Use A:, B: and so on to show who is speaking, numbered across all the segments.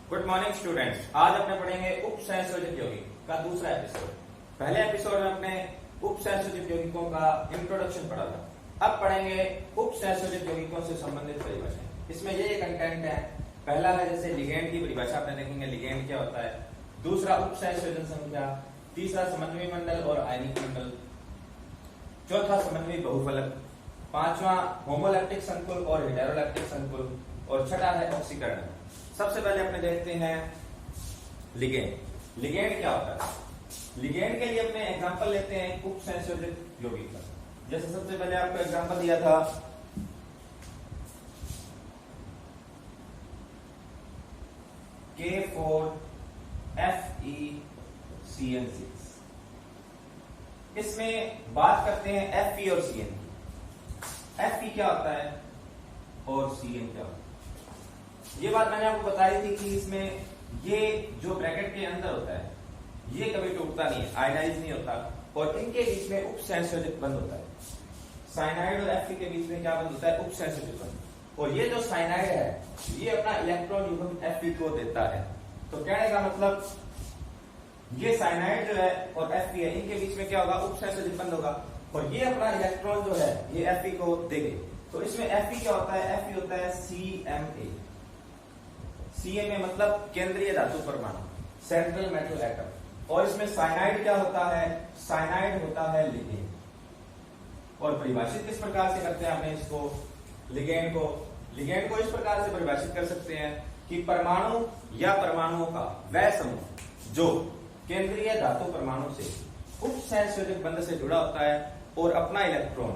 A: Good morning students. आज अपने पढ़ेंगे उपसंयोजक यौगिक का दूसरा एपिसोड। पहले एपिसोड में अपने उपसंयोजक यौगिकों का इंट्रोडक्शन पढ़ा था। अब पढ़ेंगे उपसंयोजक यौगिकों से संबंधित परिभाषाएं। इसमें ये कंटेंट है। पहला है जैसे लिगेंड की परिभाषा अपने देखेंगे, लिगेंड क्या होता है। दूसरा उपसंयोजन संख्या, तीसरा समन्वयी मंडल और आयनिक मंडल, चौथा समन्वयी बहुफलक, पांचवा होमोलैक्टिक संकुल और हेटेरोलैक्टिक संकुल और छठा है ऑक्सीकरण। सबसे पहले अपने देखते हैं लिगेंड। लिगेंड क्या होता है। लिगेंड के लिए अपने एग्जांपल लेते हैं उपसंयोजक यौगिक का। जैसे सबसे पहले आपको एग्जांपल दिया था K4FeCN6। इसमें बात करते हैं Fe और Cn की। Fe क्या होता है और Cn क्या होता है। ये बात मैंने आपको बताई थी कि इसमें ये जो ब्रैकेट के अंदर होता है ये कभी टूटता नहीं है, आयनाइज नहीं होता और इनके बीच में उपसंयोजक बंध होता है। साइनाइड और Fe के बीच में क्या बंध होता है, उपसंयोजक बंध। और ये जो साइनाइड है ये अपना इलेक्ट्रॉन युग्म Fe को देता है। तो कहने का मतलब ये साइनाइड जो है और Fe है, इनके बीच में क्या होगा, उपसंयोजक बंध होगा और ये अपना इलेक्ट्रॉन जो है ये Fe को देंगे। तो इसमें Fe क्या होता है, Fe होता है CMa। CMa मतलब केंद्रीय धातु परमाणु, सेंट्रल मेटल एटम। और इसमें साइनाइड क्या होता है, साइनाइड होता है लिगेंड। और परिभाषित किस प्रकार से करते हैं आपने इसको, लिगेंड को इस प्रकार से परिभाषित कर सकते हैं कि परमाणु या परमाणुओं का वह समूह जो केंद्रीय धातु परमाणु से उपसंयोजक बंध से जुड़ा होता है और अपना इलेक्ट्रॉन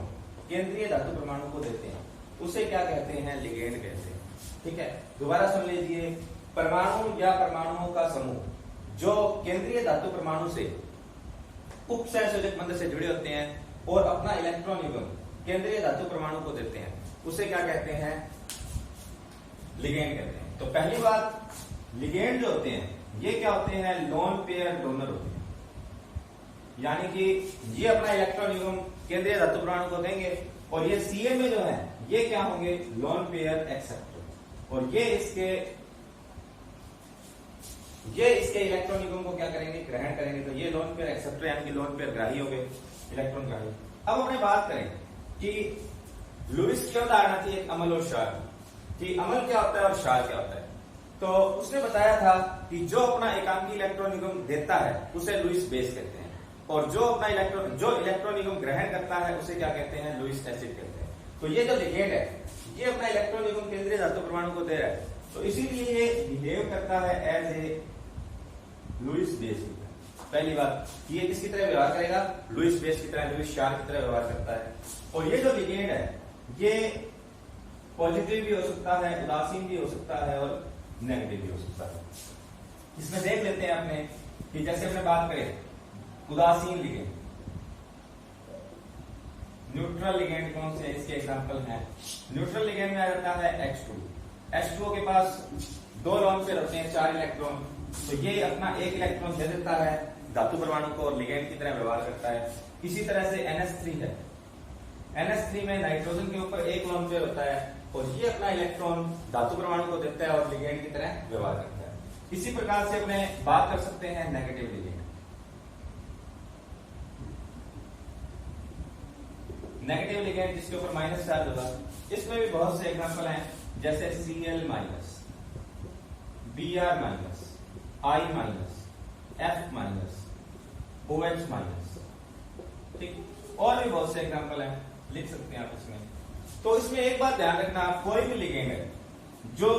A: केंद्रीय धातु परमाणु को देते हैं, उसे क्या कहते हैं, लिगेंड कहते हैं। ठीक है, दोबारा सुन लीजिए। परमाणु या परमाणुओं का समूह जो केंद्रीय धातु परमाणु से उपसंयोजक बंध से जुड़े होते हैं और अपना इलेक्ट्रॉन युग्म केंद्रीय धातु परमाणु को देते हैं, उसे क्या कहते हैं, लिगेंड कहते हैं। तो पहली बात, लिगेंड जो होते हैं ये क्या होते हैं, लोन पेयर डोनर होते हैं। यानी कि ये अपना इलेक्ट्रॉन युग्म केंद्रीय धातु परमाणु को देंगे और ये CMa जो है ये क्या होंगे, लोन पेयर एक्सेप्टर। और ये इसके इलेक्ट्रॉन युग्म को क्या करेंगे, ग्रहण करेंगे। तो ये लोन पेयर एक्सेप्टर यानी कि लोन पेयर ग्राही हो गए, इलेक्ट्रॉन ग्राही। अब अपने बात करें कि लुईस क्यों धारणा थी एक अम्ल और क्षार कि अम्ल क्या होता है और क्षार क्या होता है। तो उसने बताया था कि जो अपना एकांकी इलेक्ट्रॉन युग्म देता है उसे लुईस बेस कहते हैं और जो अपना इलेक्ट्रॉन युग्म ग्रहण करता है उसे क्या कहते हैं, लुईस एसिड कहते हैं। तो ये जो लिगेंड है ये अपना इलेक्ट्रॉन युग्म केंद्रीय धातु परमाणु को दे रहा है, तो इसीलिए ये बिहेव करता है एज ए लुईस बेस। पहली बात, ये किसकी तरह व्यवहार करेगा, लुईस बेस की तरह, लुईस क्षार की तरह व्यवहार करता है। और ये जो लिगेंड है ये पॉजिटिव भी हो सकता है, उदासीन भी हो सकता है और नेगेटिव भी हो सकता है। इसमें देख लेते हैं आपने कि जैसे हमने बात करें उदासीन लिगेंड, न्यूट्रल लिगेंड कौन से इसके एग्जांपल हैं। न्यूट्रल लिगेंड में आ जाता है H2O के पास दो लोन पेयर होते हैं, 4 इलेक्ट्रॉन। तो ये अपना एक इलेक्ट्रॉन दे देता है धातु परमाणु को और लिगेंड की तरह व्यवहार करता है। इसी तरह से NH3 है, NH3 में नाइट्रोजन के ऊपर एक लोन पेयर होता है और ये अपना इलेक्ट्रॉन धातु परमाणु को देता है और लिगेंड की तरह व्यवहार करता है। इसी प्रकार से अपने बात कर सकते हैं नेगेटिव लिगेंड। नेगेटिव लिगेंड जिसके ऊपर माइनस चार्ज होगा, इसमें भी बहुत से एग्जांपल हैं जैसे Cl-, Br-, I-, F-, ठीक, और भी बहुत से एग्जांपल हैं, लिख सकते हैं आप इसमें। तो इसमें एक बात ध्यान रखना, कोई भी लिगेंड है जो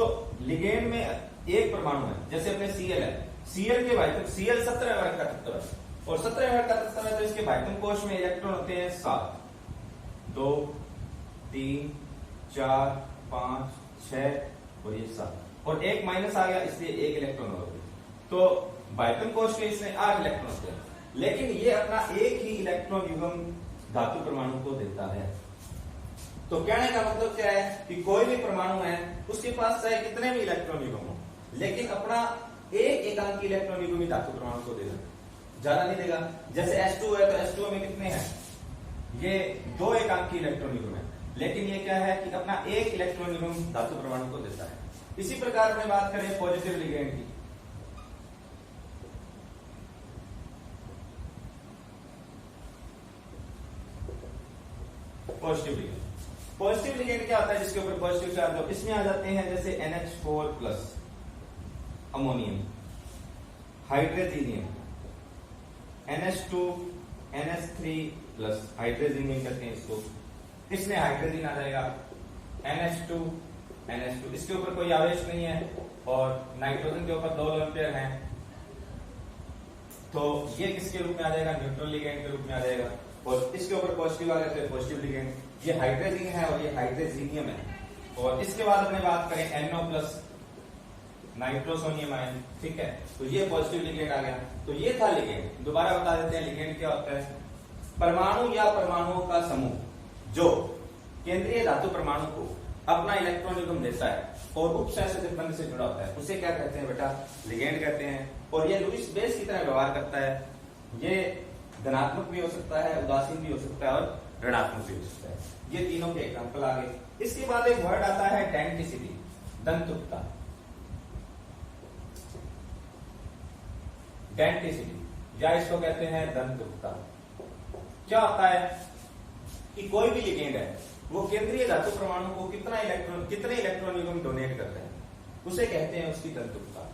A: लिगेंड में एक परमाणु है, जैसे अपने Cl है, Cl के भाइतम, Cl 17 वर्ग का तत्व है और 17 वर्ग का तत्व है तो इसके भाइतम कोश में इलेक्ट्रॉन होते हैं 7, 2, 3, 4, 5, 6 और ये 7 और एक माइनस आ गया इसलिए एक इलेक्ट्रॉन हो गया। तो भाइतम कोश में इसमें 8 इलेक्ट्रॉन होते हैं, लेकिन ये अपना एक ही इलेक्ट्रॉन युग्म धातु परमाणु को देता है। तो कहने का मतलब क्या है कि कोई भी परमाणु है उसके पास चाहे कितने भी इलेक्ट्रॉन युग्म हो, लेकिन अपना एक एकांकी इलेक्ट्रॉन युग्म ही धातु परमाणु को देगा, ज्यादा नहीं देगा। जैसे H2O है तो H2O में कितने हैं, ये 2 एकांकी इलेक्ट्रॉन युग्म है, लेकिन ये क्या है कि अपना एक इलेक्ट्रॉन युग्म धातु परमाणु को देता है। इसी प्रकार अपने बात करें पॉजिटिव लिगेंड की, पॉजिटिव लिगेंड। पॉजिटिव लिगेंड क्या होता है जिसके ऊपर पॉजिटिव चार्ज हो, इसमें आ जाते हैं जैसे NH4 plus ammonium, hydrogenium, NH2 NH3 plus hydrogenium कहते हैं इसको, इसमें हाइड्रोजन आ जाएगा, NH2 NH2, इसके ऊपर कोई आवेश नहीं है और नाइट्रोजन के ऊपर 2 लोन पेयर हैं, तो ये किसके रूप में आ जाएगा, न्यूट्रल लिगेंड के रूप में आ जाएगा। और इसके ऊपर पॉजिटिव आ गया तो पॉजिटिव लिगेंड, ये हाइड्रोजन है और ये हाइड्रोजीनियम है। और इसके बाद अपने बात करें NO प्लस नाइट्रोसोनियम आयन, ठीक है, तो ये पॉजिटिव लिगेंड आ गया। तो ये था लिगेंड। दोबारा बता देते हैं लिगेंड क्या होता है। परमाणु या परमाणुओं का समूह जो केंद्रीय धातु परमाणु को अपना इलेक्ट्रॉन युग्म देता है और उपसहसंयोजक बंध से जुड़ा होता है, उसे क्या कहते हैं बेटा, लिगेंड कहते हैं। और ये लुईस बेस की तरह व्यवहार करता है, ये धनात्मक भी हो सकता है, उदासीन भी हो सकता है और ऋणात्मक भी हो सकता है। ये तीनों के एग्जाम्पल आ गए। इसके बाद एक वर्ड आता है डेंटिसिटी, दंतुकता, डेंटिसिटी या इसको कहते हैं दंतुकता। क्या होता है कि कोई भी लिगेंड है वो केंद्रीय धातु परमाणु को कितने इलेक्ट्रॉन युग्म डोनेट करते हैं, उसे कहते हैं उसकी दंतुकता।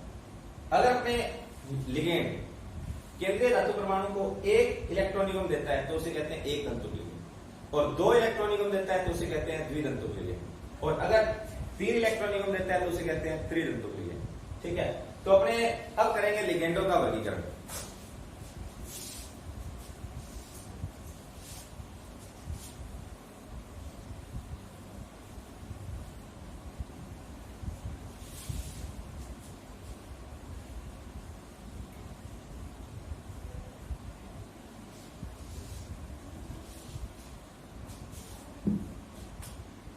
A: अगर अपने लिगेंड केंद्रीय धातु परमाणु को 1 इलेक्ट्रॉन युग्म देता है तो उसे कहते हैं एक दंतुक लिगेंड, और 2 इलेक्ट्रॉन युग्म देता है तो उसे कहते हैं द्विदंतुक लिगेंड, और अगर 3 इलेक्ट्रॉन युग्म देता है तो उसे कहते हैं त्रिदंतुक लिगेंड। ठीक है, तो अपने अब करेंगे लिगेंडों का वर्गीकरण।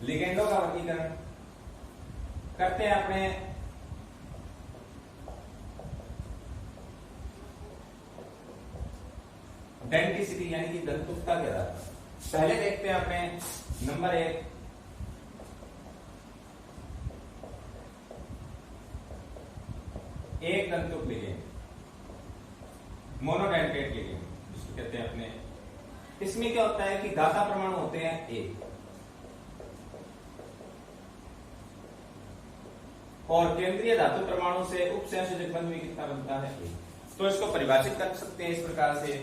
A: लिगेंडों का वर्गीकरण करते हैं अपने डेंटिसिटी यानी कि दंतुकता के आधार पर। पहले देखते हैं अपने नंबर 1, एक दंतुक लिगेंड, मोनोडेंटेट लिगेंड जिसको कहते हैं अपने। इसमें क्या होता है कि दाता परमाणु होते हैं एक और केंद्रीय धातु परमाणु से उपसहसंयोजक बंध भी कितना बनता है, एक। तो इसको परिभाषित कर सकते हैं इस प्रकार से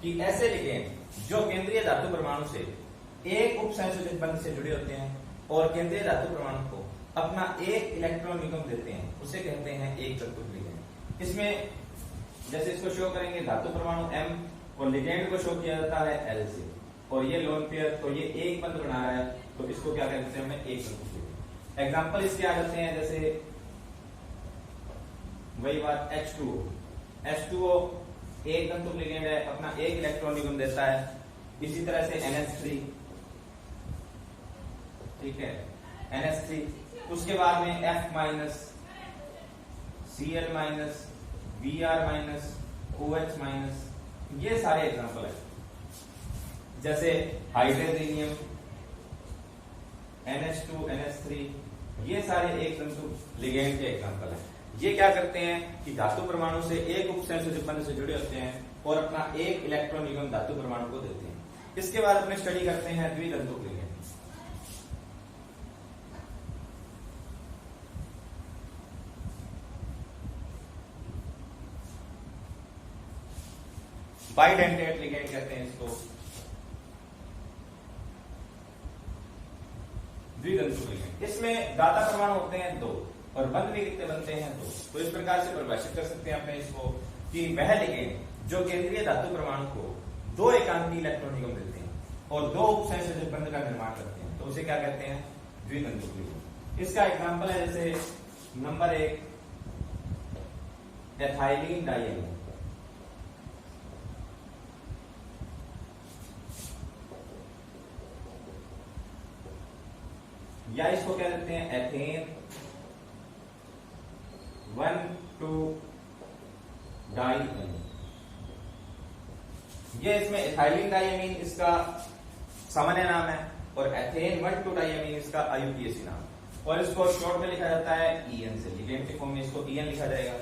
A: कि ऐसे लिगेंड जो केंद्रीय धातु परमाणु से एक उपसहसंयोजक बंध से जुड़े होते हैं और केंद्रीय धातु परमाणु को अपना एक इलेक्ट्रॉन युग्म देते हैं उसे कहते हैं एक दंतुक लिगेंड। इसमें जैसे इसको शो करेंगे धातु परमाणु M और लिगेंड को शो किया जाता है L से, और ये लोन पेयर, तो ये एक बंध बना रहा है तो इसको क्या कहते हैं, हमने एक दंतुक लिगेंड। एग्जाम्पल इसके आ जाते हैं जैसे वही बात H2O एक दंतुक लिगेंड है, अपना एक इलेक्ट्रॉन युग्म देता है। इसी तरह से NH3, ठीक है, NH3, उसके बाद में F minus, Cl minus, Br minus, OH minus, ये सारे एग्जांपल है। जैसे हाइड्रोजीनियम, NH2, NH3, ये सारे एक दंतुक लिगेंड के एग्जांपल है। ये क्या करते हैं कि धातु परमाणु से एक उपसहसंयोजक बंध से जुड़े होते हैं और अपना एक इलेक्ट्रॉन युग्म धातु परमाणु को देते हैं। इसके बाद अपने स्टडी करते हैं द्विदंतुक लिगेंड। बाइडेंटेट लिगेंड कहते हैं इसको, द्विदंतुक लिगेंड। इसमें दाता परमाणु होते हैं 2 और बंध भी कितने बनते हैं 2। तो इस प्रकार से परिभाषित कर सकते हैं अपने इसको कि वह लिगेंड जो केंद्रीय धातु परमाणु को 2 एकांकी इलेक्ट्रॉन युग्म देते हैं और 2 उपसहसंयोजक बंध का निर्माण करते हैं तो उसे क्या कहते हैं, द्विदंतुक लिगेंड। इसका एग्जांपल है जैसे नंबर 1 एथाइलिन डाइएमीन, या इसको क्या कहते हैं एथेन 1,2 डाइएमीन। ये इसमें एथाइलिन डाइएमीन इसका सामान्य नाम है और एथेन 1,2 डाइएमीन इसका IUPAC नाम। और इसको शॉर्ट में लिखा जाता है EN से, लिगेंड के फॉर्म में इसको EN लिखा जाएगा।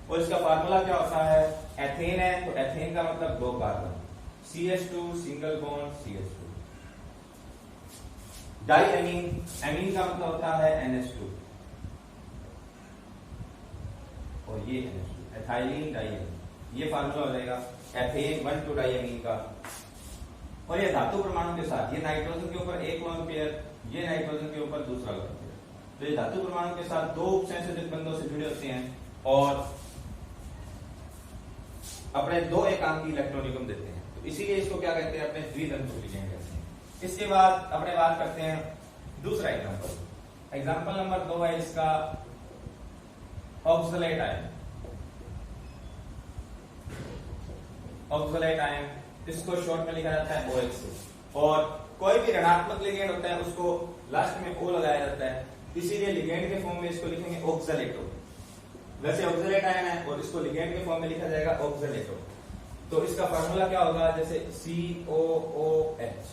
A: और इसका फार्मूला क्या होता है, एथेन है तो एथेन का मतलब 2 carbon, CH2 single bond CH2। Diamine, amine का मतलब होता है NH2 और ये NH2, एथाइलिन डाइएमीन, ये फार्मूला हो जाएगा एथेन 1,2 डाइएमीन का। और ये धातु परमाणु के साथ, ये नाइट्रोजन के ऊपर एक लोन पेयर, ये नाइट्रोजन के ऊपर दूसरा लोन पेयर, तो ये धातु परमाणु के साथ 2 उपसंयोजित बंधों से जुड़े होते हैं और अपने 2 एकांकी इलेक्ट्रॉन युग्म देते हैं, तो इसीलिए इसको क्या कहते हैं, अपने द्वितंतुक लिगेंड कहते हैं। इसके बाद अपने बात करते हैं दूसरा एग्जांपल। एग्जांपल नंबर 2 है इसका ऑक्सलेट आयन। ऑक्सलेट आयन, इसको शॉर्ट में लिखा जाता है OX से, और कोई भी ऋणात्मक लिगेंड होता है उसको लास्ट में O लगाया जाता है, इसीलिए लिगेंड के फॉर्म में इसको लिखेंगे ऑक्सलेटो। वैसे ऑक्सलेट आयन है और इसको लिगेंड के फॉर्म में लिखा जाएगा ऑक्सलेटो। तो इसका फार्मूला क्या होगा, जैसे COOH,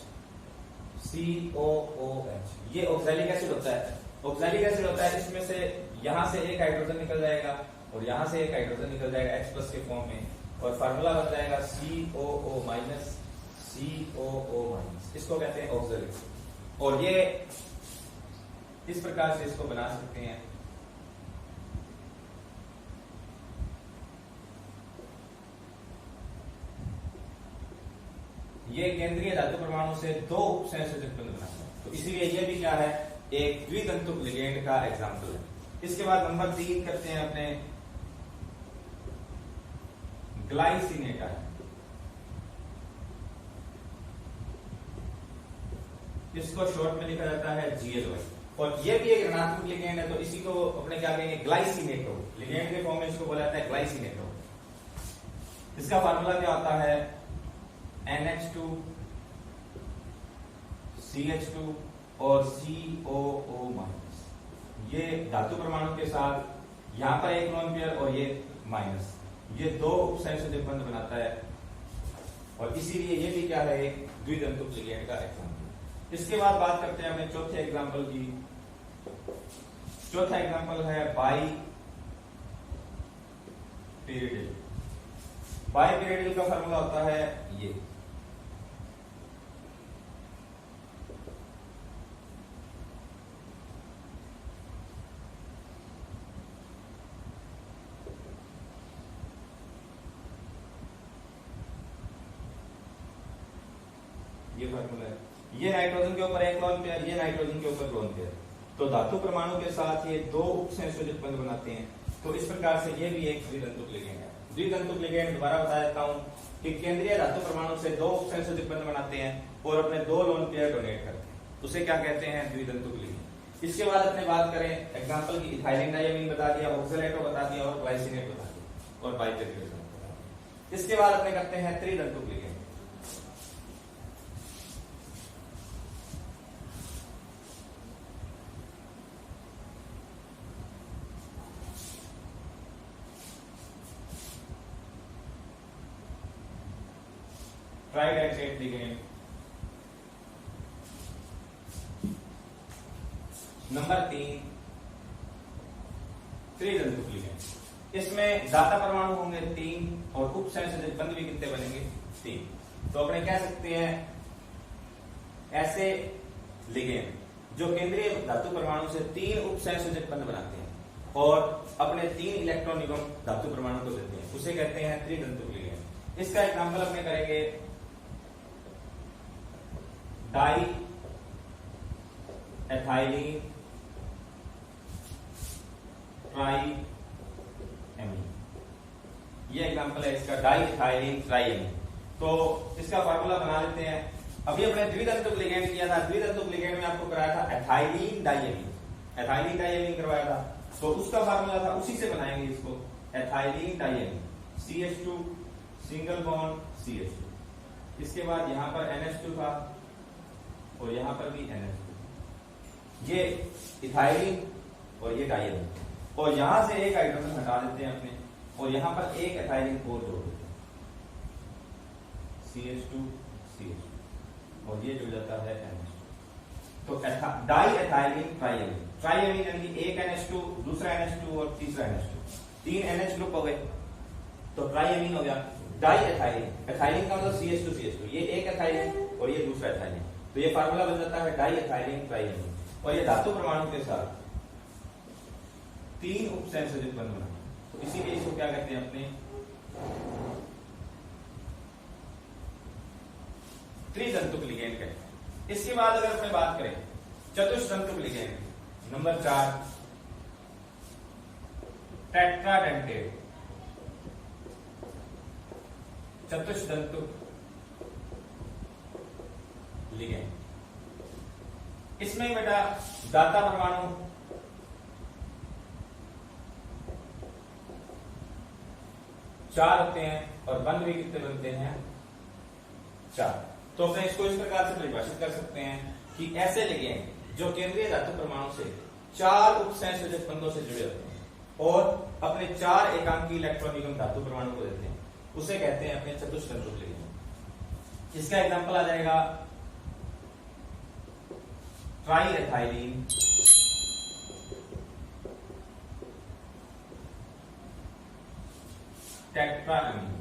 A: COOH, ये ऑक्सैलिक एसिड होता है। ऑक्सैलिक एसिड होता है, इसमें से यहां से एक हाइड्रोजन निकल जाएगा और यहां से एक हाइड्रोजन निकल जाएगा H+ के फॉर्म में, और फार्मूला बन जाएगा COO-, COO-, इसको कहते हैं ऑक्सैलिक। और ये इस प्रकार से इसको बना सकते हैं। ये केंद्रीय धातु परमाणु से 2 उपसंयोजित बंध बनाता है, तो इसीलिए ये भी क्या है, एक द्वितंतुक लिगेंड का एग्जांपल है। इसके बाद नंबर 3 करते हैं अपने ग्लाइसिनेट आयन। इसको शॉर्ट में लिखा जाता है GLY, और ये भी एक ऋणात्मक लिगेंड है, तो इसी को अपने क्या कहेंगे, ग्लाइसिनेटो। लिगेंड के फॉर्म में इसको बोला जाता है ग्लाइसिनेटो। इसका फार्मूला क्या होता है, NH2 CH2 और COO-। ये धातु परमाणु के साथ यहां पर एक लोन पेयर और ये माइनस, ये 2 उपसंयोजित बंध बनाता है, और इसीलिए ये भी क्या है, एक द्वितंतुक लिगेंड का एग्जांपल। इसके बाद बात करते हैं अपने चौथे एग्जांपल की। चौथा एग्जांपल है बाइपिरिडिल। बाइपिरिडिल का फार्मूला होता है ये, फार्मूला है, ये नाइट्रोजन के ऊपर एक लोन पेयर, ये नाइट्रोजन के ऊपर लोन पेयर, तो धातु परमाणु के साथ ये 2 उपसंयोजित बंध बनाते हैं, तो इस प्रकार से ये भी एक द्वितंतुक लिगेंड है। द्वितंतुक लिगेंड दोबारा बता देता हूं कि केंद्रीय धातु परमाणु से 2 उपसंयोजित बंध बनाते हैं और अपने 2 लोन पेयर डोनेट करते हैं, उसे क्या कहते हैं, द्वितंतुक लिगेंड। इसके बाद अपने बात करें एग्जांपल की, इथाइलिन डाइएमीन बता दिया, ऑक्सलेटो बता दिया और ग्लाइसिनेट बता दिया और बाइपिरिडिल बता दिया। इसके बाद अपने करते हैं त्रितंतुक लिगेंड। Tridentate ligand. नंबर 3 त्रितंतुक लिगेंड। इसमें दाता परमाणु होंगे 3 और उपसंयोजित बंध भी कितने बनेंगे, 3। तो अपने कह सकते हैं ऐसे लिगेंड जो केंद्रीय धातु परमाणु से 3 उपसंयोजित बंध बनाते हैं और अपने 3 इलेक्ट्रॉन युग्म धातु परमाणु को देते हैं, उसे कहते हैं त्रितंतुक लिगेंड। इसका एग्जांपल अपने करेंगे डाई एथाइलिन ट्राइएमीन, ये एग्जांपल है इसका, डाई एथाइलिन ट्राइएमीन। तो इसका फार्मूला बना लेते हैं। अभी अपने द्वितंतुक लिगेंड किया था, द्वितंतुक लिगेंड में आपको कराया था एथाइलिन डाइएमीन, एथाइलिन डाइएमीन करवाया था, तो उसका फार्मूला था, उसी से बनाएंगे इसको, ethylene diamine, CH2 single bond CH2। इसके बाद यहां पर NH2 था और यहां पर भी NH2, ये इथाइलिन और ये डाइएमीन, और यहां से एक हाइड्रोजन हटा देते हैं अपने, और यहां पर एक एथाइलिन को जोड़ देते हैं, CH2 CH2, और ये जुड़ जाता है NH2। तो डाई एथाइलिन ट्राइएमिन, ट्राइएमिन यानी कि एक NH2, दूसरा NH2 और तीसरा NH2, 3 NH ग्रुप हो गए तो ट्राइएमिन हो गया। डाई एथाइलिन, एथाइलिन का मतलब CH2CH2, ये एक एथाइलिन और ये दूसरा एथाइलिन, तो ये फार्मूला बन जाता है डाई एथाइलिन ट्राइएमिन। और ये धातु परमाणु के साथ 3 उपसंयोजित बंध बना, तो इसीलिए इसको क्या कहते हैं अपने त्रितंतुक लिगेंड कहते हैं। इसके बाद अगर अपने बात करें चतुष्तंतुक लिगेंड, नंबर 4 टेट्राडेंटेट, चतुष्तंतुक लिगेंड। इसमें बेटा दाता परमाणु चार होते हैं और बंध भी कितने बनते हैं? 4। तो अपने इसको इस प्रकार से परिभाषित कर सकते हैं कि ऐसे लिगेंड जो केंद्रीय धातु परमाणु से 4 उपसंयोजक बंधों से जुड़े होते हैं और अपने 4 एकांकी इलेक्ट्रॉन युग्म धातु परमाणु को देते हैं, उसे कहते हैं अपने चतुष्तंतुक लिगेंड। इसका एग्जांपल आ जाएगा try ethylene, tetraammine,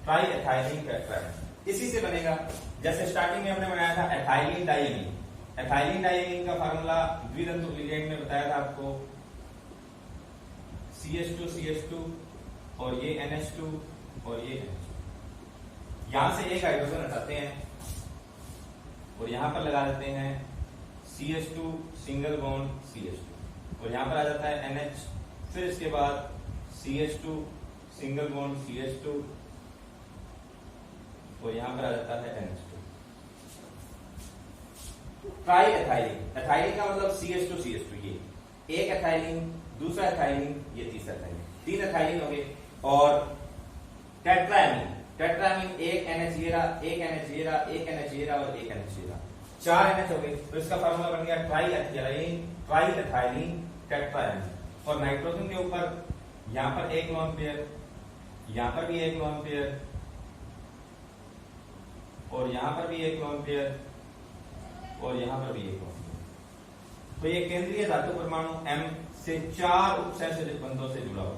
A: try ethylene tetraammine. इसी से बनेगा जैसे स्टार्टिंग में हमने बनाया था एथाइलिन डाइएमीन। एथाइलिन डाइएमीन का फार्मूला द्वितंतुक लिगेंड में बताया था आपको, CH2CH2 और ये NH2 और ये NH2। यहां से एक हाइड्रोजन हटाते हैं और यहां पर लगा देते हैं CH2 सिंगल बॉन्ड CH2 और यहां पर आ जाता है NH, फिर इसके बाद CH2 सिंगल बॉन्ड CH2 और यहां पर आ जाता है NH2। ट्राई एथाइलिन, एथाइलिन का मतलब CH2CH2, ये एक एथाइलिन, दूसरा एथाइलिन, ये तीसरा एथाइलिन, 3 एथाइलिन हो गए। और टेट्राएमीन, टेट्राएमीन एक NH ये रहा, एक NH ये रहा, एक NH ये रहा और एक NH ये रहा, 4 NH हो गए। तो इसका फार्मूला बन गया ट्राई एथाइलिन टेट्राएमीन। और नाइट्रोजन के ऊपर यहां पर एक लोन पेयर, यहां पर भी एक लोन पेयर और यहां पर भी एक लोन पेयर और यहां पर भी एक लोन पेयर। तो ये केंद्रीय धातु परमाणु M से 4 उपसंयोजक बंधों से जुड़ा हुआ,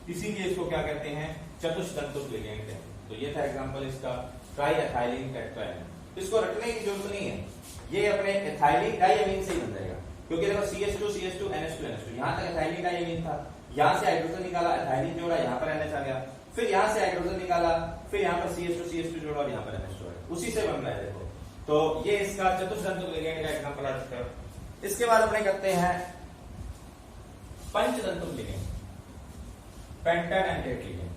A: इसीलिए इसको क्या कहते हैं? चतुष्तंतुक लिगेंड है। तो ये था एग्जांपल इसका ट्राई एथाइलिन टेट्राएमीन। इसको रटने की जरूरत नहीं है, ये अपने एथाइलिन डाइएमीन से ही बन जाएगा, क्योंकि देखो CH2CH2 NH2 यहां तक एथाइलिन डाइएमीन था, यहां से हाइड्रोजन निकाला, एथाइलिन जोड़ा, यहां पर NH आ गया, फिर यहां से हाइड्रोजन निकाला, फिर यहां पर CH2CH2 जोड़ा और यहां पर NH2 है, उसी से बन रहा है देखो। तो ये इसका चतुष्तंतुक लिगेंड का एग्जांपल आ चुका है। इसके बाद अपने करते हैं पंचतंतुक लिगेंड, पेंटाडेंटेट लिगेंड।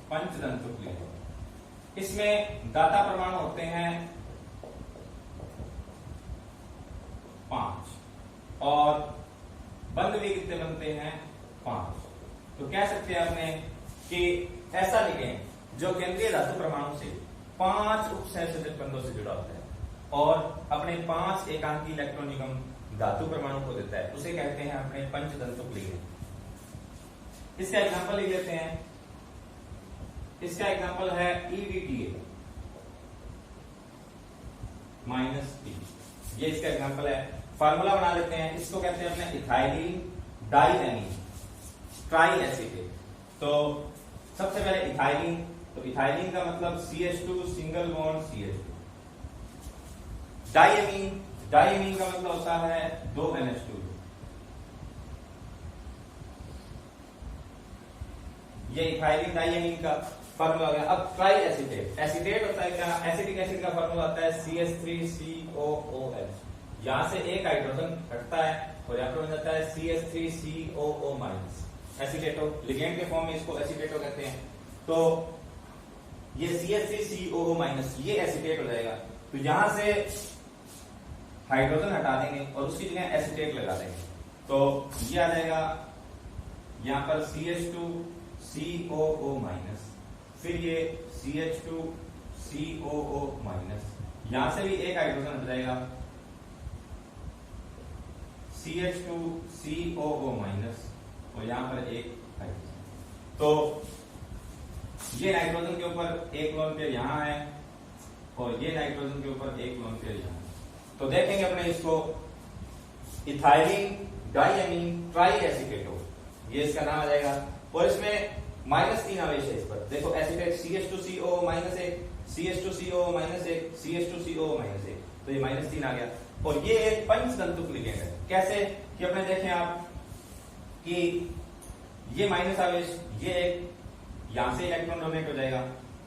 A: पंचतंतुक लिगेंड, इसमें दाता परमाणु होते हैं 5 और बंध भी कितने बनते हैं? 5। तो कह सकते हैं आपने कि ऐसा लिगेंड जो केंद्रीय धातु परमाणु से 5 उपसंयोजक बंधों से जुड़ा होता है और अपने 5 एकांकी इलेक्ट्रॉन युग्म धातु परमाणु को देता है, उसे कहते हैं अपने पंचतंतुक लिगेंड। इसका एग्जांपल लिख लेते हैं। इसका एग्जांपल है EDTA -T, ये इसका एग्जांपल है। फार्मूला बना लेते हैं, इसको कहते हैं अपने इथाइलिन डाइएमीन ट्राई एसीटेट। तो सबसे पहले इथाइलिन, तो इथाइलिन का मतलब CH2 single bond CH2। Diamine, diamine का मतलब होता है 2 NH2। ये इथाइलिन डाइएमीन का फार्मूला हो गया। अब ट्राई एसीटेट, एसीटेट होता है क्या? एसिटिक एसिड का फार्मूला होता है CH3COOH। यहां से एक हाइड्रोजन हटता है और यहां पर बन जाता है CH3COO-। एसीटेटो, लिगेंड के फॉर्म में इसको एसीटेटो कहते हैं। तो ये CH3COO- ये एसीटेट हो जाएगा। तो यहां से हाइड्रोजन हटा देंगे और उसकी जगह एसीटेट लगा देंगे, तो ये आ जाएगा यहां पर CH2COO-। फिर ये CH2COO माइनस, यहां से भी एक हाइड्रोजन हट जाएगा, CH2COO माइनस, और यहां पर एक हाइड्रोजन। तो ये नाइट्रोजन के ऊपर एक लोन पेयर यहां है और ये नाइट्रोजन के ऊपर एक लोन पेयर यहां है। तो देखेंगे अपने इसको, इथाइलिन डाइअमीन ट्राई एसीटेटो, ये इसका नाम आ जाएगा। और इसमें -3 आवेश है इस पर, देखो acetate CH2COO minus 1, CH2COO minus 1, CH2COO minus 1, तो ये -3 आ गया। और ये एक पंचतंतुक लिगेंड है। कैसे कि अपने देखें आप कि ये माइनस आवेश, ये एक यहां से इलेक्ट्रॉन डोनेट हो जाएगा,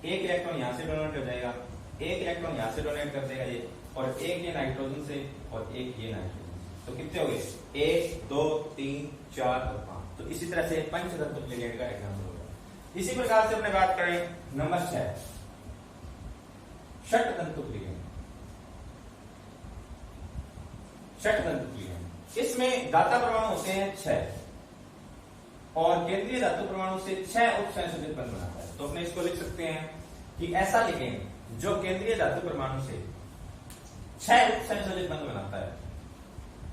A: एक इलेक्ट्रॉन यहां से डोनेट हो जाएगा, एक इलेक्ट्रॉन यहां से डोनेट कर देगा ये, और एक ये नाइट्रोजन से और एक ये नाइट्रोजन से। तो कितने हो गए? 1 2 3 4 और 5। तो इसी तरह से पंचतंतुक लिगेंड का एग्जाम्पल होगा। इसी प्रकार से अपने बात करें नंबर 6, षटतंतुक लिगेंड। षटतंतुक लिगेंड, इसमें दाता परमाणु होते हैं 6 और केंद्रीय धातु परमाणु से 6 उपसंयोजित बंध बनाता है। तो अपने इसको लिख सकते हैं कि ऐसा लिगेंड जो केंद्रीय धातु परमाणु से 6 उपसंयोजित बंध बनाता है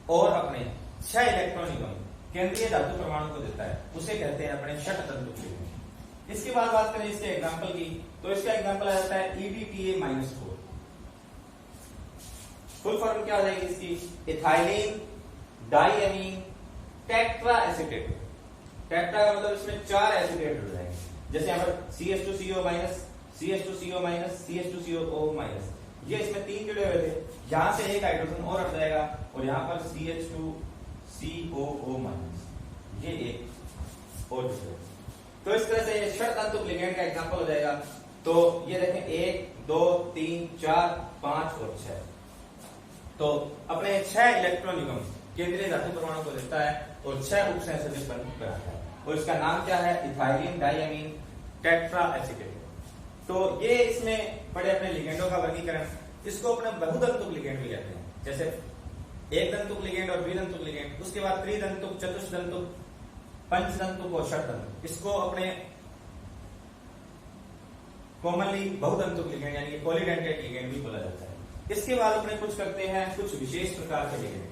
A: और अपने 6 इलेक्ट्रॉन युग्म केंद्रीय धातु परमाणु को देता है, उसे कहते हैं अपने षटतंतुक लिगेंड। इसके बाद बात करें इसके एग्जाम्पल की, तो इसका एग्जाम्पल आ जाता है EDTA-4। फुल फॉर्म क्या आ जाएगी इसकी? Ethylene diamine tetra acetate. Tetra का मतलब इसमें 4 एसीटेट हो जाएंगे, जैसे यहाँ पर CH2CO minus, CH2CO minus, CH2COO minus, ये इसमें 3 जुड़े हुए थे, यहां से एक हाइड्रोजन और हट जाएगा और यहाँ पर CH2COO माइनस, ये एक और जुड़े। तो इस तरह से षटतंतुक लिगेंड का एग्जांपल हो जाएगा। तो ये देखें 1 2 3 4 5 और 6। तो अपने 6 इलेक्ट्रॉन युग्म केंद्रीय धातु परमाणु को देता है और 6 उपसंयोजित बंध बनाता है, और इसका नाम क्या है? Ethylene diamine tetra acetate. तो ये इसमें पड़े अपने लिगेंडों का वर्गीकरण। इसको अपने बहुतंतुक लिगेंड भी कहते हैं, जैसे एक दंतुक लिगेंड और द्विदंतुक लिगेंड, उसके बाद त्रिदंतुक, चतुष्दंतुक, पंचदंतुक और षटदंतुक। इसको अपने कॉमनली बहुतंतुक लिगेंड यानी कि पॉलीडेंटेट लिगेंड भी बोला जाता है। इसके बाद अपने कुछ करते हैं कुछ विशेष प्रकार के लिगेंड।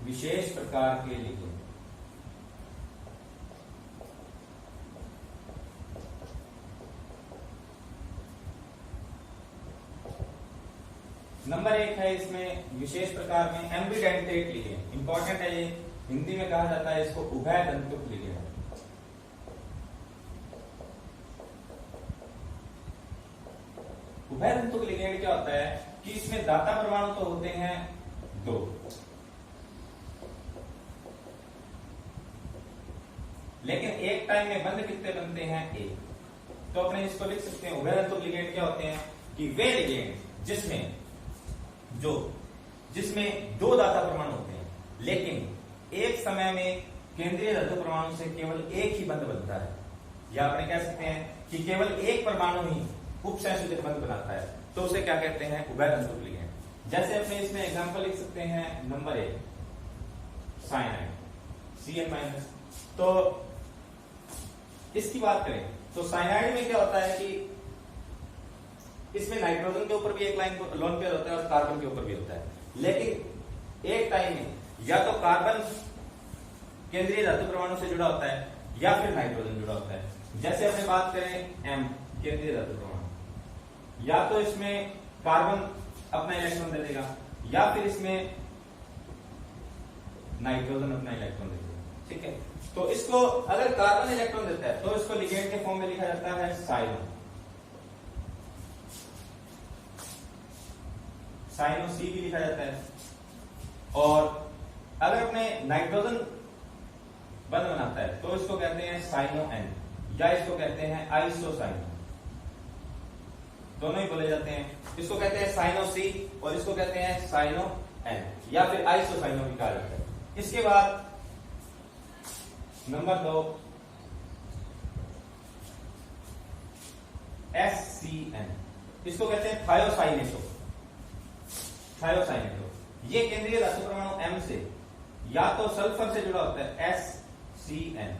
A: विशेष प्रकार के लिगेंड, नंबर 1 है इसमें विशेष प्रकार में एम्बिडेंटेट लिगेंड। इंपॉर्टेंट है ये, हिंदी में कहा जाता है इसको उभय दंतुक लिगेंड। उभय दंतुक लिगेंड क्या होता है कि इसमें दाता परमाणु तो होते हैं 2, लेकिन एक टाइम में बंध कितने बनते हैं? 1। तो अपने इसको लिख सकते हैं उभय दंतुक लिगेंड क्या होते हैं कि वे लिगेंड जिसमें 2 दाता परमाणु होते हैं, लेकिन एक समय में केंद्रीय धातु परमाणु से केवल एक ही बंध बनता है, या अपने कह सकते हैं कि केवल एक परमाणु ही उपसंयोजित बंध बनाता है, तो उसे क्या कहते हैं? उभय दंतुक लिगेंड। जैसे अपने इसमें एग्जांपल लिख सकते हैं नंबर 1 साइनाइड Cn-। तो इसकी बात करें तो साइनाइड में क्या होता है कि इसमें नाइट्रोजन के ऊपर भी एक लाइन लोन पेयर होता है और कार्बन के ऊपर भी होता है, लेकिन एक टाइम में या तो कार्बन केंद्रीय धातु परमाणु से जुड़ा होता है या फिर नाइट्रोजन जुड़ा होता है। जैसे अपने बात करें M केंद्रीय धातु परमाणु, या तो इसमें कार्बन अपना इलेक्ट्रॉन दे देगा या फिर इसमें नाइट्रोजन अपना इलेक्ट्रॉन दे देगा, ठीक है। तो इसको अगर कार्बन इलेक्ट्रॉन देता है तो इसको लिगेंड के फॉर्म में लिखा जाता है साइनो C भी लिखा जाता है। और अगर अपने नाइट्रोजन बंध बनाता है तो इसको कहते हैं साइनो N या इसको कहते हैं आइसोसाइनो, दोनों ही बोले जाते हैं। इसको कहते हैं साइनो C और इसको कहते हैं साइनो N या फिर आइसोसाइनो भी कहा जाता है। इसके बाद नंबर 2 SCN, इसको कहते हैं थायोसाइनेटो। थायोसाइनेटो ये केंद्रीय धातु परमाणु M से या तो सल्फर से जुड़ा होता है SCN,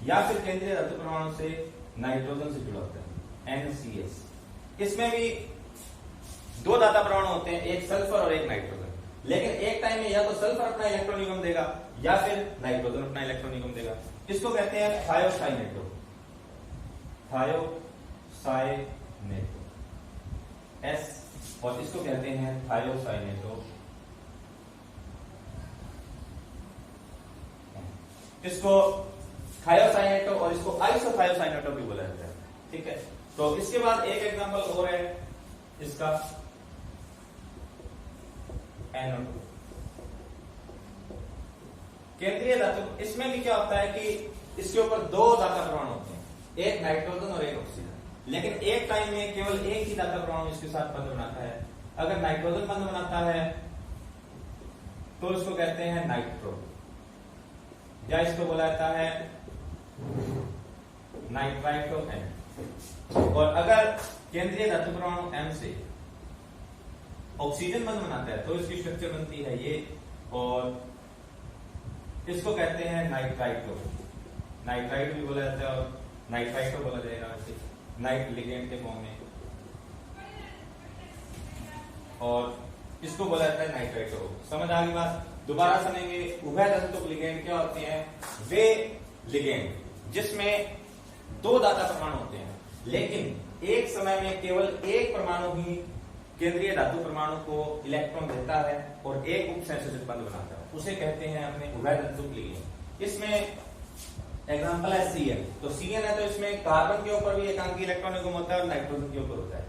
A: या फिर केंद्रीय धातु परमाणु से नाइट्रोजन से जुड़ा होता है NCS। इसमें भी दो धातु परमाणु होते हैं, एक सल्फर और एक नाइट्रोजन, लेकिन एक टाइम में या तो सल्फर अपना इलेक्ट्रॉन निगम देगा या फिर नाइट्रोजन अपना इलेक्ट्रॉन निगम देगा। इसको कहते हैं थायोसाइनेटो। थायोसाइनेटो S, और इसको कहते हैं थायोसाइनेटो। इसको थायोसाइनेटो और इसको आइसोथायोसाइनेटो भी बोला जाता है। ठीक है, तो इसके बाद एक एग्जांपल और है इसका NO2। केंद्रीय धातु, इसमें भी क्या होता है कि इसके ऊपर दो धातु परमाणु होते हैं, एक नाइट्रोजन और एक ऑक्सीजन, लेकिन एक टाइम में केवल एक ही धातु परमाणु इसके साथ बंध बनाता है। अगर नाइट्रोजन बंध बनाता है तो इसको कहते हैं नाइट्रो, या इसको बोला जाता है नाइट्राइटो N। और अगर केंद्रीय धातु परमाणु M से ऑक्सीजन बंध बनाता है तो इसकी स्ट्रक्चर बनती है ये, और इसको कहते हैं नाइट्राइटो। नाइट्राइट भी बोला जाता है और नाइट्राइटो बोला जाएगा नाइट लिगेंड के फॉर्म में, और इसको बोला जाता है नाइट्राइटो। समझ आ गई बात? दोबारा सुनेंगे। उभय तंतुक लिगेंड क्या होते हैं? वे लिगेंड जिसमें दो धातु परमाणु होते हैं, लेकिन एक समय में केवल एक परमाणु ही केंद्रीय धातु परमाणु को इलेक्ट्रॉन देता है और एक उपसंयोजित बंध बनाता है, उसे कहते हैं अपने उभय तंतुक लिगेंड। इसमें एग्जांपल है Cn। तो Cn है तो इसमें कार्बन के ऊपर भी एकांकी इलेक्ट्रॉन निगम होता है और नाइट्रोजन के ऊपर होता है।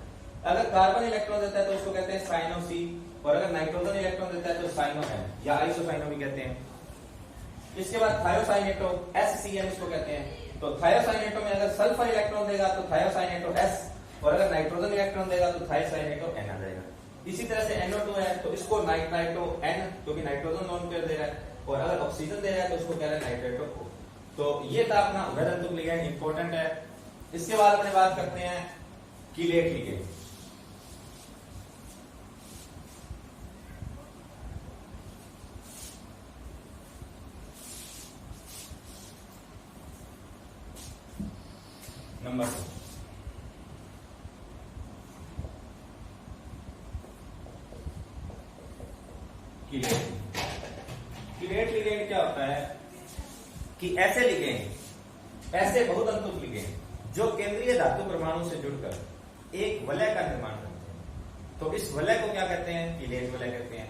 A: अगर कार्बन इलेक्ट्रॉन देता है तो उसको कहते हैं साइनो C, और अगर नाइट्रोजन इलेक्ट्रॉन देता है तो साइनो N या आइसोसाइनो भी कहते हैं। इसके बाद थायोसाइनेटो SCN इसको कहते हैं। तो थायोसाइनेटो में अगर सल्फर इलेक्ट्रॉन देगा तो थायोसाइनेटो S, और अगर नाइट्रोजन इलेक्ट्रॉन देगा तो थायोसाइनेटो N आ जाएगा। इसी तरह से NO2 है तो इसको नाइट्राइटो N, क्योंकि नाइट्रोजन लोन पेयर दे रहा है, और अगर ऑक्सीजन दे रहा है तो उसको कह रहा है नाइट्राइटो O। तो ये था अपना उभय तंतुक लिगेंड, इंपॉर्टेंट है। इसके बाद अपने बात करते हैं chelate ligand. Number 2, chelate. Chelate ligand क्या होता है कि ऐसे लिगेंड, ऐसे बहुतंतुक लिगेंड जो केंद्रीय धातु परमाणु से जुड़कर एक वलय का निर्माण करते हैं, तो इस वलय को क्या कहते हैं? कीलेट वलय कहते हैं।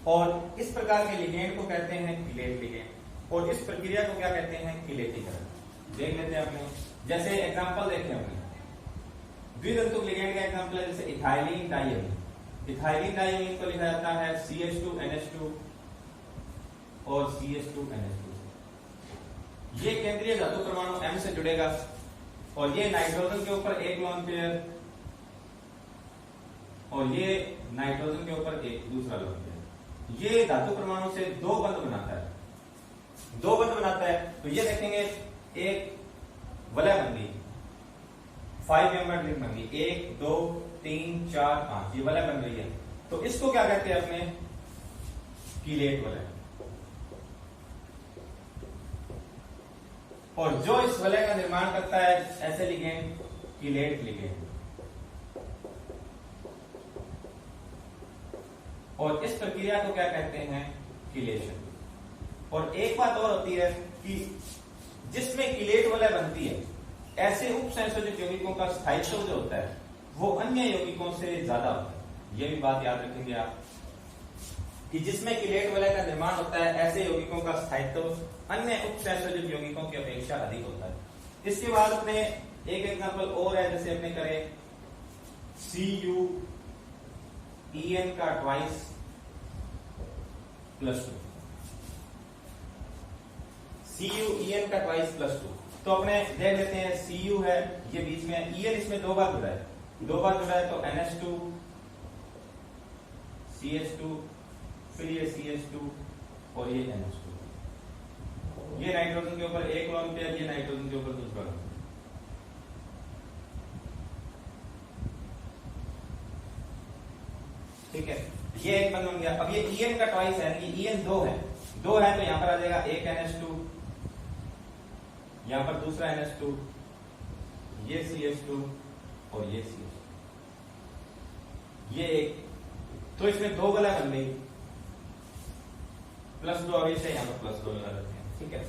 A: और इस प्रकार के लिगेंड को कहते हैं कीलेट लिगेंड, और इस प्रक्रिया को क्या कहते हैं? कीलेटीकरण। देख लेते हैं अपने, जैसे एग्जांपल देखें अपने द्वितंतुक लिगेंड का एग्जांपल है जैसे इथाइलिन डाइअमीन। इथाइलिन डाइअमीन को लिखा जाता है CH2NH2 और CH2NH2। ये केंद्रीय धातु परमाणु M से जुड़ेगा, और ये नाइट्रोजन के ऊपर एक लोन पेयर, और ये नाइट्रोजन के ऊपर एक दूसरा लोन पेयर। ये धातु परमाणु से दो बंध बनाता है, दो बंध बनाता है। तो ये देखेंगे एक वलय बन गई, 5 मेंबर्ड रिंग बन गई, 1 2 3 4 5, ये वलय बन रही है। तो इसको क्या कहते हैं अपने? कीलेट वलय। और जो इस वलय का निर्माण करता है ऐसे लिगेंड, कीलेट लिगेंड। और इस प्रक्रिया को क्या कहते हैं? कीलेशन। और एक बात और होती है कि जिसमें कीलेट वलय बनती है, ऐसे उपसंयोजित यौगिकों का स्थायित्व जो होता है वो अन्य यौगिकों से ज्यादा होता है। ये भी बात याद रखेंगे आप कि जिसमें कीलेट वलय का निर्माण होता है, ऐसे यौगिकों का स्थायित्व अन्य उपसंयोजित यौगिकों की अपेक्षा अधिक होता है। इसके बाद अपने एक एग्जांपल और है, जैसे अपने करें CuEn का ट्वाइस +2, CuEn का ट्वाइस +2। तो अपने देख लेते हैं, Cu है ये बीच में, En इसमें दो बार जुड़ा है, दो बार जुड़ा है तो NH2 CH2, फिर ये CH2 और ये NH2। ये नाइट्रोजन के ऊपर एक लोन पेयर, ये नाइट्रोजन के ऊपर दूसरा लोन। ये एक बंद बन गया। अब ये EN का ट्वाइस है, ये EN 2 है, 2 है तो यहां पर आ जाएगा एक NH2, यहां पर दूसरा NH2, ये CH2 और ये CH2, ये एक, तो इसमें 2 वलय बन गई, +2 आवेश है, यहां पर +2 लगा देते हैं, ठीक है।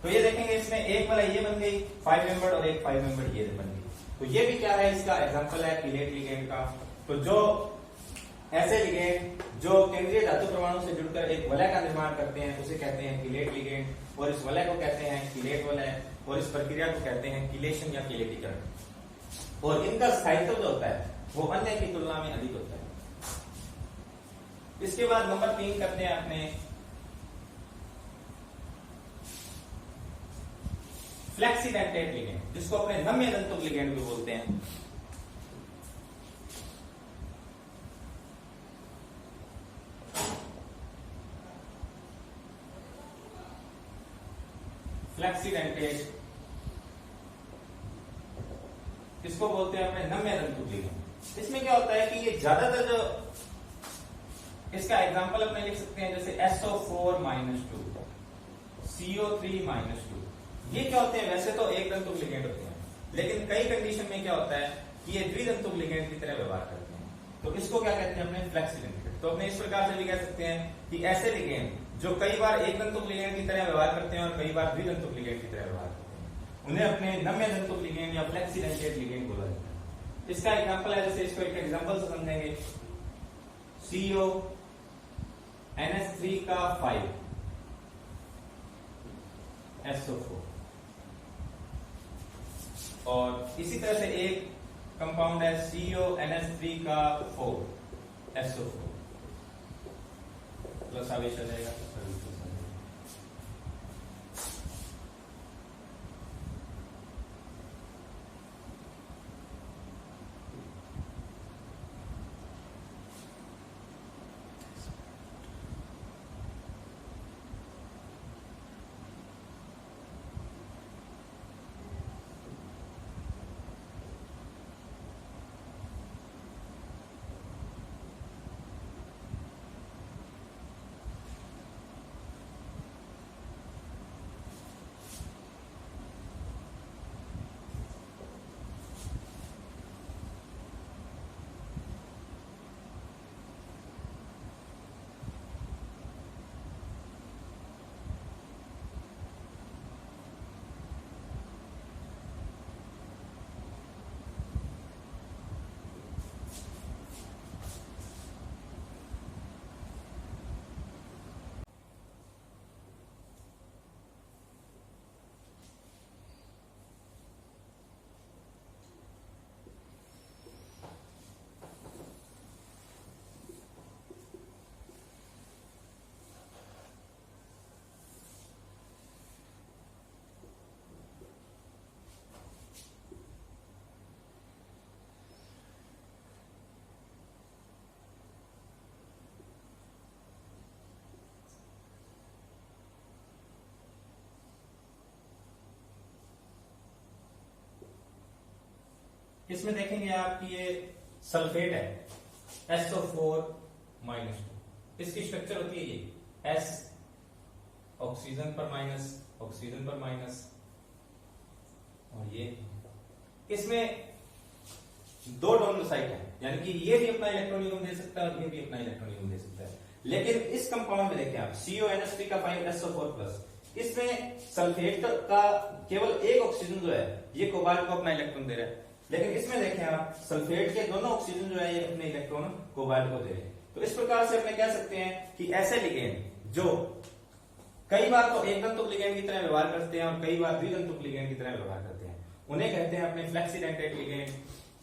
A: तो ये देखेंगे इसमें एक वलय ये बन गई 5 मेंबर और एक 5 मेंबर ये बन गई। तो ये भी क्या है, इसका एग्जांपल है कीलेट लिगेंड का। तो जो ऐसे लिगेंड जो केंद्रीय धातु परमाणु से जुड़कर एक वलय का निर्माण करते हैं उसे कहते हैं कीलेट लिगेंड, और इस वलय को कहते हैं कीलेट वलय, और इस प्रक्रिया को कहते हैं कीलेशन या कीलेटीकरण। और इनका स्थायित्व जो होता है वो अन्य की तुलना में अधिक होता है। इसके बाद नंबर 3 करते हैं अपने फ्लेक्सीडेंटेट लिगेंड, जिसको अपने नम्य तंतुक लिगेंड भी बोलते हैं। फ्लेक्सीडेंटेट इसको बोलते हैं अपने नम्य तंतुक लिगेंड। इसमें क्या होता है कि ये ज्यादातर जो, इसका एग्जांपल अपने लिख सकते हैं जैसे SO4 -2, CO3 -2, ये क्या होते हैं, वैसे तो एक तंतुक लिगेंड होते हैं, लेकिन कई कंडीशन में क्या होता है कि ये द्वितंतुक लिगेंड की तरह व्यवहार करते हैं, तो इसको क्या कहते हैं अपने फ्लेक्सीडेंटेट। तो अपने इस प्रकार से भी कह सकते हैं कि ऐसे लिगेंड जो कई बार एक तंतुक लिगेंड की तरह व्यवहार करते हैं और कई बार द्वितंतुक लिगेंड की तरह व्यवहार करते हैं, उन्हें अपने नम्य तंतुक लिगेंड या फ्लेक्सीडेंटेट लिगेंड बोला जाता है। इसका एग्जांपल है, जैसे इसको एक एग्जांपल से समझेंगे, CO NH3 का 5 SO4, और इसी तरह से एक कंपाउंड है CO NH3 का 4 SO4, प्लस आवेश आ जाएगा। इसमें देखेंगे आप कि ये सल्फेट है SO4 -2, इसकी स्ट्रक्चर होती है ये S, ऑक्सीजन पर माइनस, ऑक्सीजन पर माइनस, और ये इसमें 2 डोनर साइट है, यानी कि ये भी अपना इलेक्ट्रॉन यूनिट दे सकता है और ये भी अपना इलेक्ट्रॉन यूनिट दे सकता है। लेकिन इस कंपाउंड में देखिए आप CONH3 का 5 SO4+, इसमें सल्फेट का केवल एक ऑक्सीजन जो है ये कोबाल्ट को अपना इलेक्ट्रॉन दे रहा है, लेकिन इसमें देखें आप सल्फेट के दोनों ऑक्सीजन जो है ये अपने इलेक्ट्रॉन कोबाल्ट को दे रहे हैं। तो इस प्रकार से अपने कह सकते हैं कि ऐसे लिगेंड जो कई बार तो एक तंतुक लिगेंड की तरह व्यवहार करते हैं और कई बार द्वितंतुक लिगेंड की तरह व्यवहार करते हैं, उन्हें कहते हैं अपने फ्लेक्सीडेंटेट लिगेंड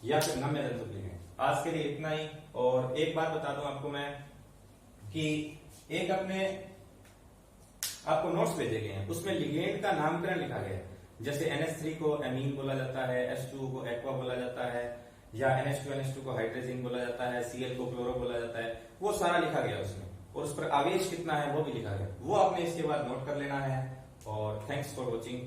A: या फिर नम्य तंतुक लिगेंड। आज के लिए इतना ही। और एक बात बता दूं आपको मैं कि एक अपने आपको नोट्स भेजे गए हैं, उसमें लिगेंड का नामकरण लिखा गया है, जैसे NH3 को एमीन बोला जाता है, H2 को एक्वा बोला जाता है, या NH2 को हाइड्रोजन बोला जाता है, Cl को क्लोरो बोला जाता है, वो सारा लिखा गया उसमें, और उस पर आवेश कितना है वो भी लिखा गया, वो आपने इसके बाद नोट कर लेना है। और थैंक्स फॉर वॉचिंग।